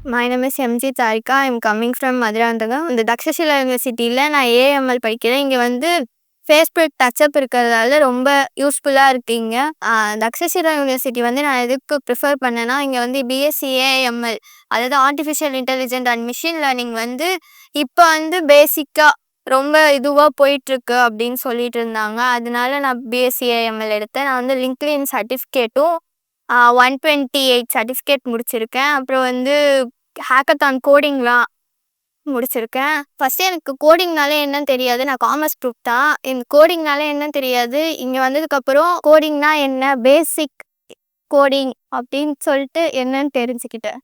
My name is MG Tharika. I'm coming from Madurai. இந்த தக்ஷஷிலா யூனிவர்சிட்டியில் நான் ஏஎம்எல் படிக்கிறேன். இங்கே வந்து ஃபேஸ்புக் டச்சப் இருக்கிறதால ரொம்ப யூஸ்ஃபுல்லாக இருக்குங்க. தக்ஷஷிலா யூனிவர்சிட்டி வந்து நான் எதுக்கு ப்ரிஃபர் பண்ணேன்னா, இங்கே வந்து BSc AI ML அதாவது artificial intelligent and machine learning வந்து இப்போ வந்து பேசிக்காக ரொம்ப இதுவாக போயிட்டுருக்கு அப்படின்னு சொல்லிட்டு இருந்தாங்க. அதனால நான் BSc AI ML எடுத்தேன். நான் வந்து லிங்க்டின் சர்டிஃபிகேட்டும் 128 சர்டிஃபிகேட் முடிச்சிருக்கேன். அப்புறம் வந்து ஹேக்கத்தான் கோடிங்லாம் முடிச்சிருக்கேன். ஃபஸ்ட்டு எனக்கு கோடிங்னாலே என்னன்னு தெரியாது. நான் காமர்ஸ் குரூப் தான். எனக்கு கோடிங்னாலே என்னன்னு தெரியாது. இங்கே வந்ததுக்கப்புறம் கோடிங்னா என்ன, பேசிக் கோடிங் அப்படின்னு சொல்லிட்டு என்னன்னு தெரிஞ்சுக்கிட்டேன்.